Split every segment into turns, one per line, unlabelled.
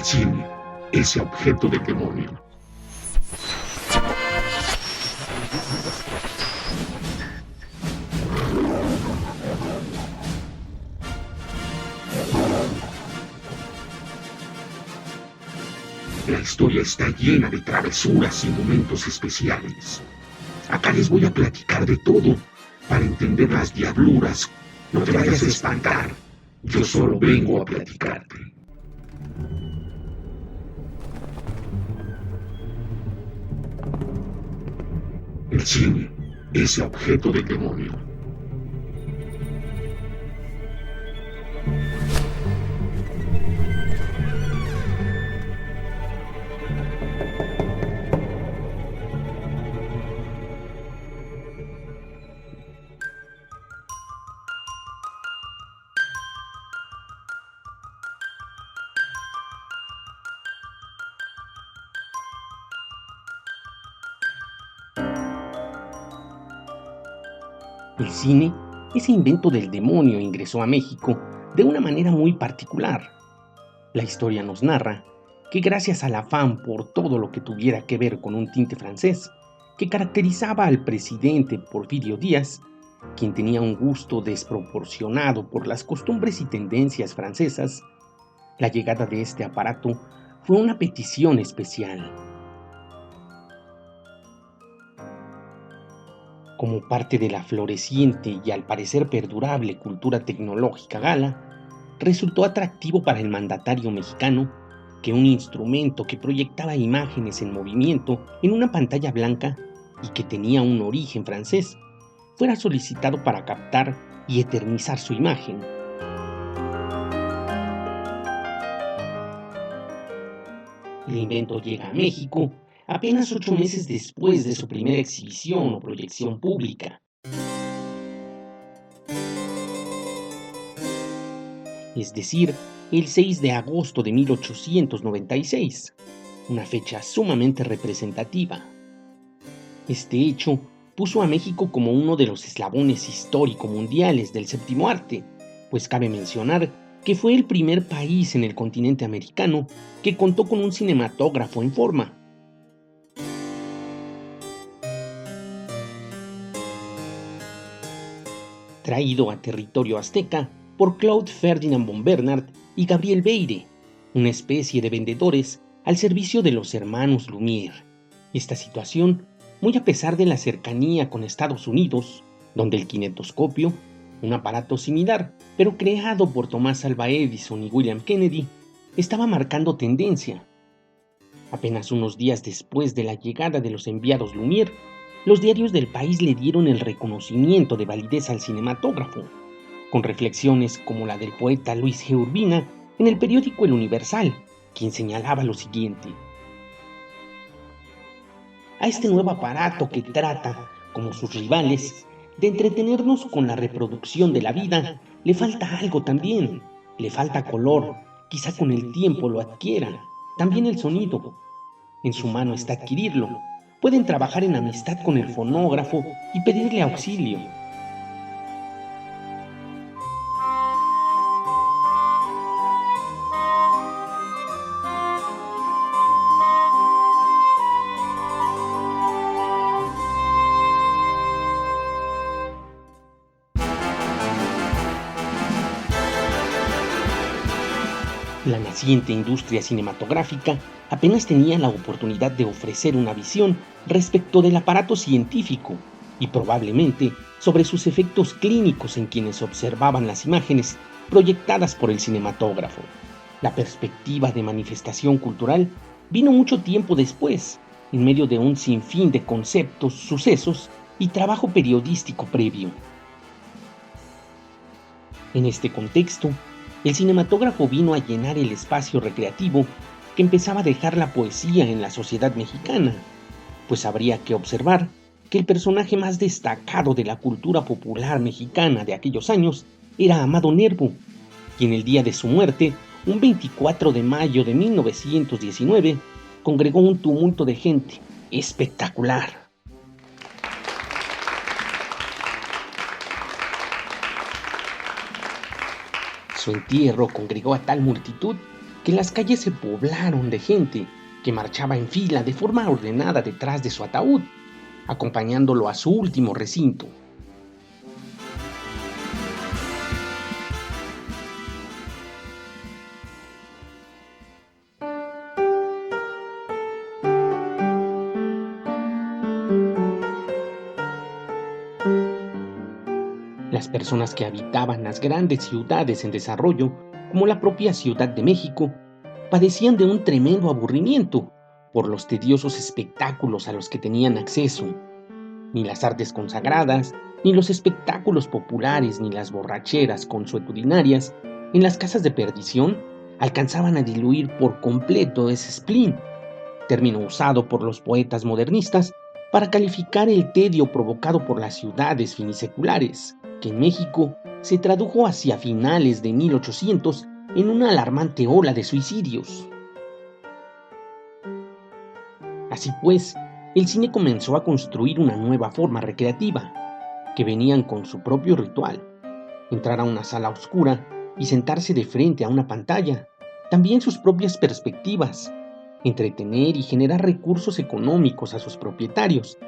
El cine, ese objeto del demonio. La historia está llena de travesuras y momentos especiales. Acá les voy a platicar de todo para entender las diabluras. No te vayas a espantar. Yo solo vengo a platicarte. El cine, ese objeto del demonio.
El cine, ese invento del demonio, ingresó a México de una manera muy particular. La historia nos narra que gracias al afán por todo lo que tuviera que ver con un tinte francés, que caracterizaba al presidente Porfirio Díaz, quien tenía un gusto desproporcionado por las costumbres y tendencias francesas, la llegada de este aparato fue una petición especial. Como parte de la floreciente y al parecer perdurable cultura tecnológica gala, resultó atractivo para el mandatario mexicano que un instrumento que proyectaba imágenes en movimiento en una pantalla blanca y que tenía un origen francés fuera solicitado para captar y eternizar su imagen. El invento llega a México apenas 8 meses después de su primera exhibición o proyección pública. Es decir, el 6 de agosto de 1896, una fecha sumamente representativa. Este hecho puso a México como uno de los eslabones histórico-mundiales del séptimo arte, pues cabe mencionar que fue el primer país en el continente americano que contó con un cinematógrafo en forma. Traído a territorio azteca por Claude Ferdinand von Bernard y Gabriel Beire, una especie de vendedores al servicio de los hermanos Lumière. Esta situación, muy a pesar de la cercanía con Estados Unidos, donde el kinetoscopio, un aparato similar, pero creado por Thomas Alva Edison y William Kennedy, estaba marcando tendencia. Apenas unos días después de la llegada de los enviados Lumière, los diarios del país le dieron el reconocimiento de validez al cinematógrafo, con reflexiones como la del poeta Luis G. Urbina en el periódico El Universal, quien señalaba lo siguiente: a este nuevo aparato que trata, como sus rivales, de entretenernos con la reproducción de la vida, le falta algo también, le falta color, quizá con el tiempo lo adquiera, también el sonido. En su mano está adquirirlo. Pueden trabajar en amistad con el fonógrafo y pedirle auxilio. La naciente industria cinematográfica apenas tenía la oportunidad de ofrecer una visión respecto del aparato científico y probablemente sobre sus efectos clínicos en quienes observaban las imágenes proyectadas por el cinematógrafo. La perspectiva de manifestación cultural vino mucho tiempo después, en medio de un sinfín de conceptos, sucesos y trabajo periodístico previo. En este contexto, el cinematógrafo vino a llenar el espacio recreativo que empezaba a dejar la poesía en la sociedad mexicana, pues habría que observar que el personaje más destacado de la cultura popular mexicana de aquellos años era Amado Nervo, quien el día de su muerte, un 24 de mayo de 1919, congregó un tumulto de gente espectacular. Su entierro congregó a tal multitud que las calles se poblaron de gente que marchaba en fila de forma ordenada detrás de su ataúd, acompañándolo a su último recinto. Las personas que habitaban las grandes ciudades en desarrollo, como la propia Ciudad de México, padecían de un tremendo aburrimiento por los tediosos espectáculos a los que tenían acceso. Ni las artes consagradas, ni los espectáculos populares, ni las borracheras consuetudinarias en las casas de perdición alcanzaban a diluir por completo ese spleen, término usado por los poetas modernistas para calificar el tedio provocado por las ciudades finiseculares, que en México se tradujo hacia finales de 1800 en una alarmante ola de suicidios. Así pues, el cine comenzó a construir una nueva forma recreativa, que venían con su propio ritual: entrar a una sala oscura y sentarse de frente a una pantalla, también sus propias perspectivas, entretener y generar recursos económicos a sus propietarios.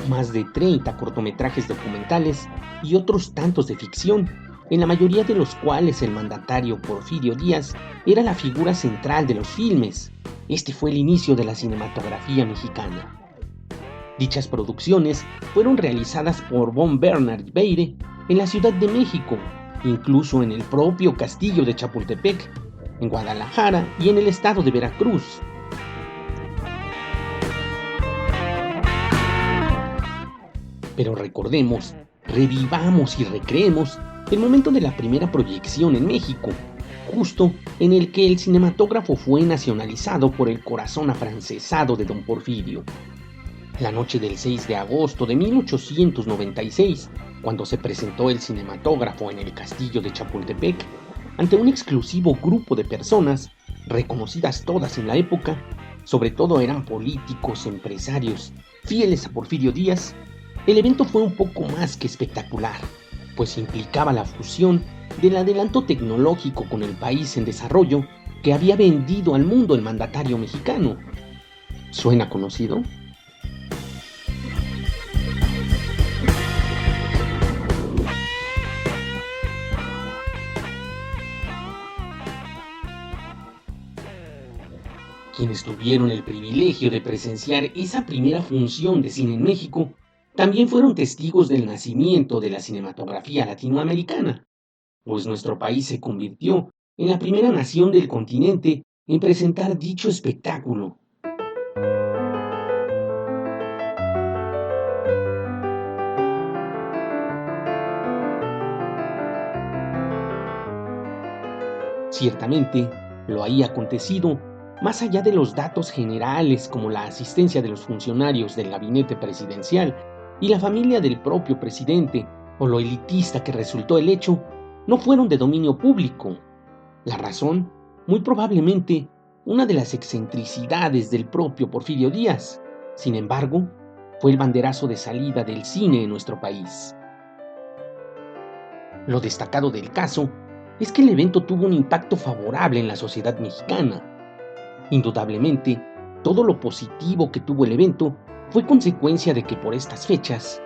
Más de 30 cortometrajes documentales y otros tantos de ficción, en la mayoría de los cuales el mandatario Porfirio Díaz era la figura central de los filmes. Este fue el inicio de la cinematografía mexicana. Dichas producciones fueron realizadas por von Bernhard Beire en la Ciudad de México, incluso en el propio castillo de Chapultepec, en Guadalajara y en el estado de Veracruz. Pero recordemos, revivamos y recreemos el momento de la primera proyección en México, justo en el que el cinematógrafo fue nacionalizado por el corazón afrancesado de don Porfirio. La noche del 6 de agosto de 1896, cuando se presentó el cinematógrafo en el castillo de Chapultepec, ante un exclusivo grupo de personas, reconocidas todas en la época, sobre todo eran políticos, empresarios, fieles a Porfirio Díaz, el evento fue un poco más que espectacular, pues implicaba la fusión del adelanto tecnológico con el país en desarrollo que había vendido al mundo el mandatario mexicano. ¿Suena conocido? Quienes tuvieron el privilegio de presenciar esa primera función de cine en México también fueron testigos del nacimiento de la cinematografía latinoamericana, pues nuestro país se convirtió en la primera nación del continente en presentar dicho espectáculo. Ciertamente, lo ahí acontecido, más allá de los datos generales como la asistencia de los funcionarios del gabinete presidencial y la familia del propio presidente, o lo elitista que resultó el hecho, no fueron de dominio público. La razón, muy probablemente, una de las excentricidades del propio Porfirio Díaz. Sin embargo, fue el banderazo de salida del cine en nuestro país. Lo destacado del caso es que el evento tuvo un impacto favorable en la sociedad mexicana. Indudablemente, todo lo positivo que tuvo el evento fue consecuencia de que por estas fechas,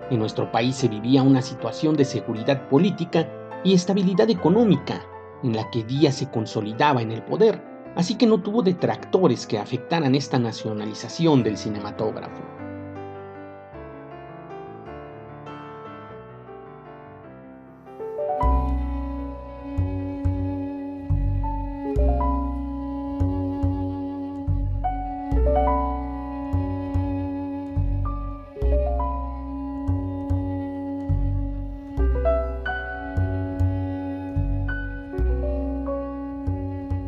en nuestro país se vivía una situación de seguridad política y estabilidad económica, en la que Díaz se consolidaba en el poder, así que no tuvo detractores que afectaran esta nacionalización del cinematógrafo.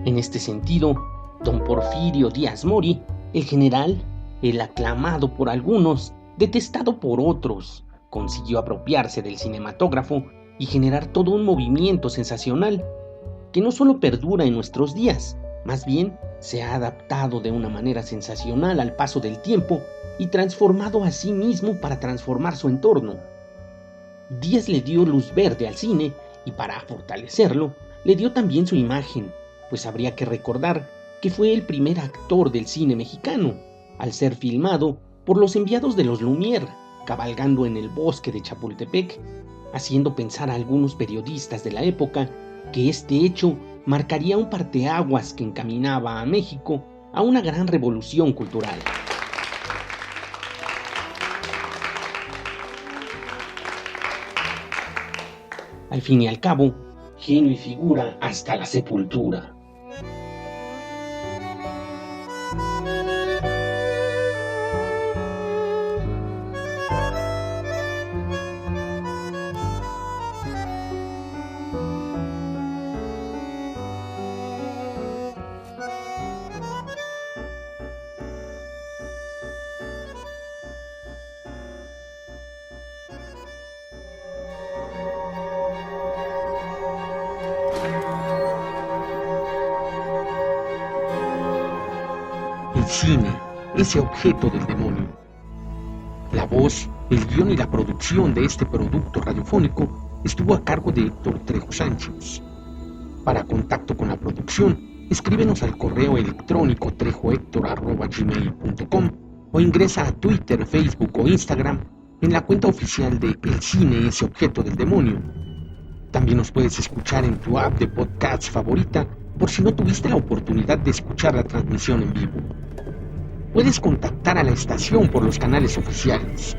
En este sentido, don Porfirio Díaz Mori, el general, el aclamado por algunos, detestado por otros, consiguió apropiarse del cinematógrafo y generar todo un movimiento sensacional que no solo perdura en nuestros días, más bien se ha adaptado de una manera sensacional al paso del tiempo y transformado a sí mismo para transformar su entorno. Díaz le dio luz verde al cine y para fortalecerlo le dio también su imagen, pues habría que recordar que fue el primer actor del cine mexicano, al ser filmado por los enviados de los Lumière, cabalgando en el bosque de Chapultepec, haciendo pensar a algunos periodistas de la época que este hecho marcaría un parteaguas que encaminaba a México a una gran revolución cultural. Al fin y al cabo, genio y figura hasta la sepultura.
El cine, ese objeto del demonio. La voz, el guión y la producción de este producto radiofónico estuvo a cargo de Héctor Trejo Sánchez. Para contacto con la producción, escríbenos al correo electrónico trejohector@gmail.com o ingresa a Twitter, Facebook o Instagram en la cuenta oficial de El Cine, ese objeto del demonio. También nos puedes escuchar en tu app de podcast favorita por si no tuviste la oportunidad de escuchar la transmisión en vivo. Puedes contactar a la estación por los canales oficiales